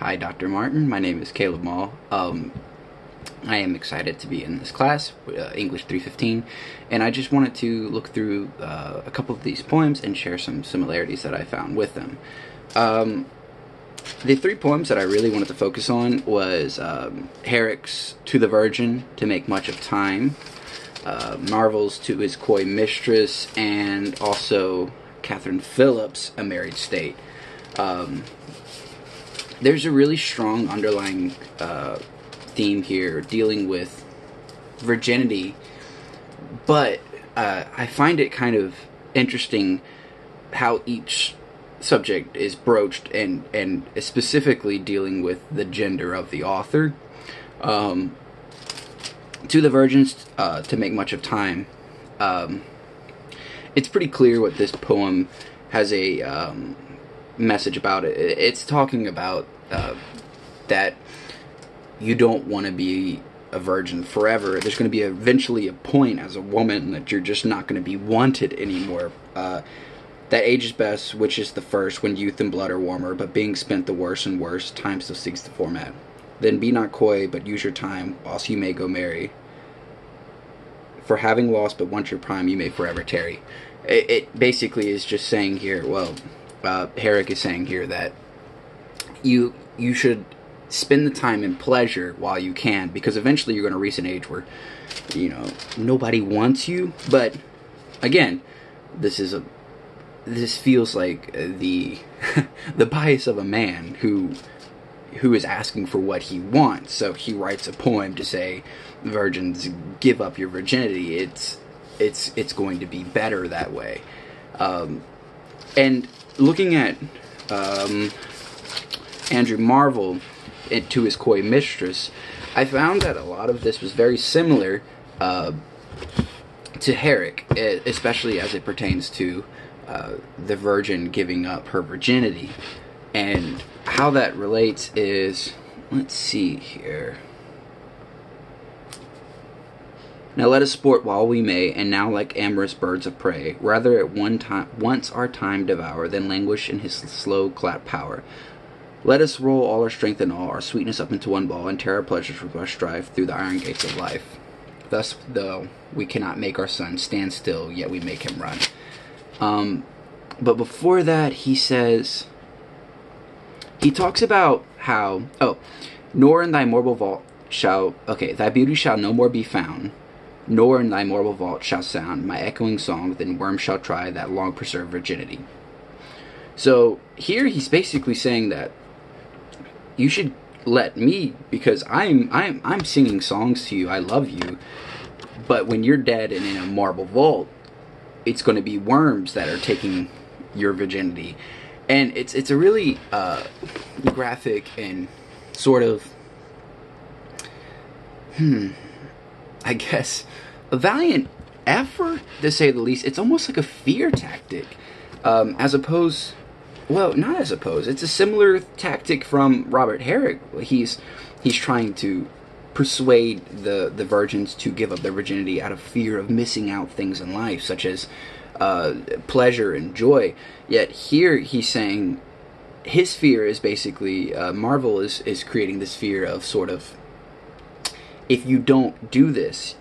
Hi, Dr. Martin. My name is Caleb Mall. I am excited to be in this class, English 315, and I just wanted to look through a couple of these poems and share some similarities that I found with them. The three poems that I really wanted to focus on was Herrick's To the Virgin, To Make Much of Time, Marvell's To His Coy Mistress, and also Catherine Phillips' A Married State. There's a really strong underlying theme here dealing with virginity, but I find it kind of interesting how each subject is broached and specifically dealing with the gender of the author. To the Virgins, To Make Much of Time, it's pretty clear what this poem has a message about. It's talking about that you don't want to be a virgin forever. There's going to be eventually a point as a woman that you're just not going to be wanted anymore. That age is best, which is the first, when youth and blood are warmer, but being spent the worse and worse, time still seeks the format. Then be not coy, but use your time, whilst you may go marry. For having lost but once your prime, you may forever tarry. It basically is just saying here, well, Herrick is saying here that you should spend the time in pleasure while you can, because eventually you're going to reach an age where, nobody wants you. But again, this feels like the the bias of a man who is asking for what he wants. So he writes a poem to say, virgins, give up your virginity. It's going to be better that way. And looking at Andrew Marvell, To His Coy Mistress, I found that a lot of this was very similar to Herrick, especially as it pertains to the virgin giving up her virginity. And how that relates is, let's see here. Now let us sport while we may, and now like amorous birds of prey, rather at once our time devour, than languish in his slow clap power. Let us roll all our strength and all our sweetness up into one ball, and tear our pleasures with our strife through the iron gates of life. Thus, though we cannot make our son stand still, yet we make him run. But before that, he talks about how, nor in thy marble vault thy beauty shall no more be found, nor in thy marble vault shall sound my echoing song, then worms shall try that long preserved virginity. So here he's basically saying that you should let me, because I'm singing songs to you, I love you, but when you're dead and in a marble vault, it's going to be worms that are taking your virginity. And it's a really graphic and sort of, I guess, a valiant effort, to say the least. It's almost like a fear tactic, as opposed, well, not as opposed. It's a similar tactic from Robert Herrick. He's trying to persuade the virgins to give up their virginity out of fear of missing out things in life, such as pleasure and joy. Yet here he's saying his fear is basically, Marvell is creating this fear of sort of, if you don't do this,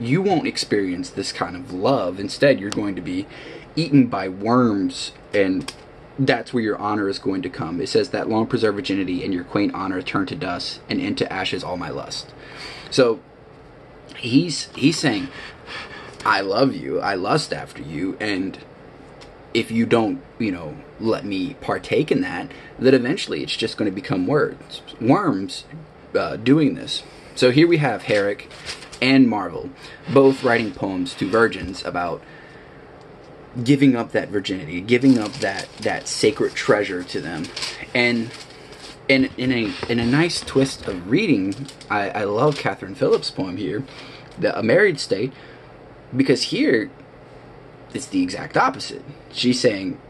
you won't experience this kind of love. Instead, you're going to be eaten by worms, and that's where your honor is going to come. It says that long preserved virginity and your quaint honor turn to dust, and into ashes all my lust. So he's saying, I love you, I lust after you, and if you don't, let me partake in that, then eventually it's just going to become worms doing this. So here we have Herrick and Marvell both writing poems to virgins about giving up that virginity, giving up that sacred treasure to them. And in a nice twist of reading, I love Catherine Phillips' poem here, A Married State, because here it's the exact opposite. She's saying,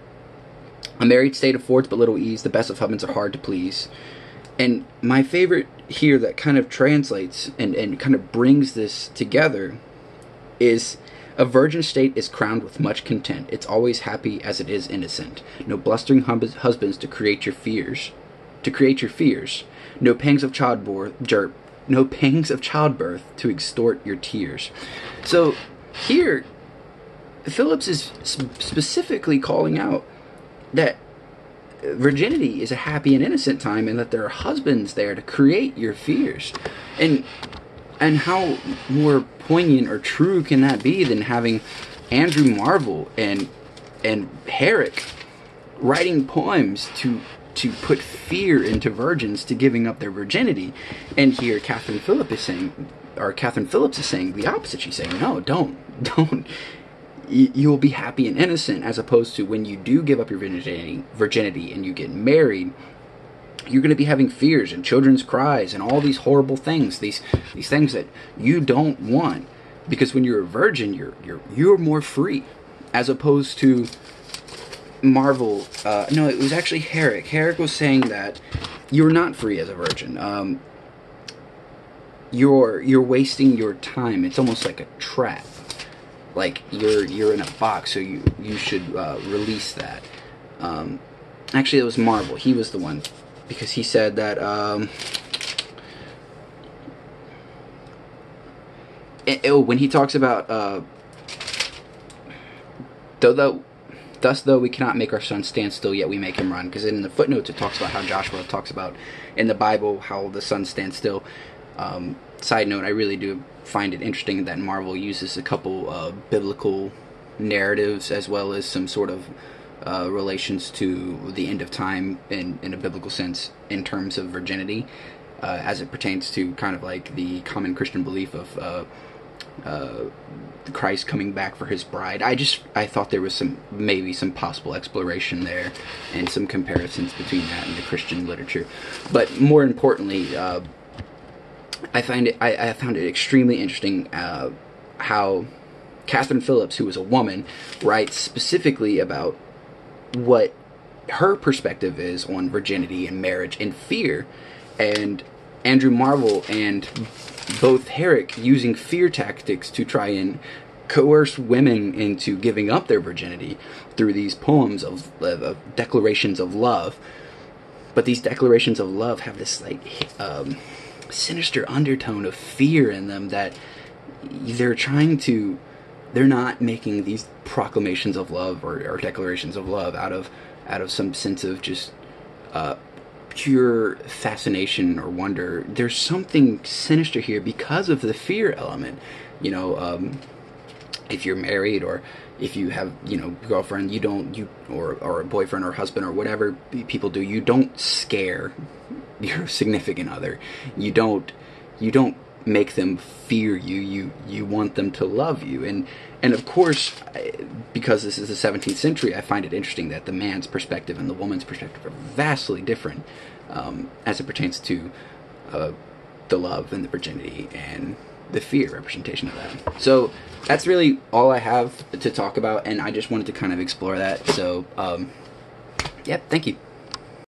a married state affords but little ease, the best of husbands are hard to please. And my favorite here that kind of translates and kind of brings this together is, a virgin state is crowned with much content. It's always happy as it is innocent. No blustering husbands to create your fears. to create your fears, no pangs of childbirth to extort your tears. So here, Phillips is specifically calling out that virginity is a happy and innocent time, and that there are husbands there to create your fears. And how more poignant or true can that be than having Andrew Marvell and Herrick writing poems to put fear into virgins to giving up their virginity. And here Catherine Phillips is saying the opposite. She's saying, no, don't. You will be happy and innocent, as opposed to when you do give up your virginity and you get married, you're going to be having fears and children's cries and all these horrible things, these things that you don't want, because when you're a virgin, you're more free, as opposed to Marvell. No, it was actually Herrick. Herrick was saying that you're not free as a virgin. You're wasting your time. It's almost like a trap. Like you're in a box, so you should release that. Actually, it was Marvell. He was the one, because he said that when he talks about though we cannot make our son stand still, yet we make him run. Because in the footnotes it talks about how Joshua talks about in the Bible how the son stands still. Side note, I really do find it interesting that Marvell uses a couple biblical narratives as well as some sort of relations to the end of time in a biblical sense in terms of virginity, as it pertains to kind of like the common Christian belief of Christ coming back for his bride. I thought there was maybe some possible exploration there and some comparisons between that and the Christian literature. But more importantly, I found it extremely interesting how Catherine Phillips, who is a woman, writes specifically about what her perspective is on virginity and marriage and fear, and Andrew Marvell and both Herrick using fear tactics to try and coerce women into giving up their virginity through these poems of declarations of love. But these declarations of love have this sinister undertone of fear in them, that they're not making these proclamations of love or declarations of love out of some sense of just pure fascination or wonder. There's something sinister here because of the fear element. If you're married or if you have girlfriend, or a boyfriend or husband or whatever people do, you don't scare your significant other. You don't make them fear you. You want them to love you. And of course, because this is the 17th century, I find it interesting that the man's perspective and the woman's perspective are vastly different as it pertains to the love and the virginity and the fear representation of that. So that's really all I have to talk about, and I just wanted to kind of explore that. So, thank you.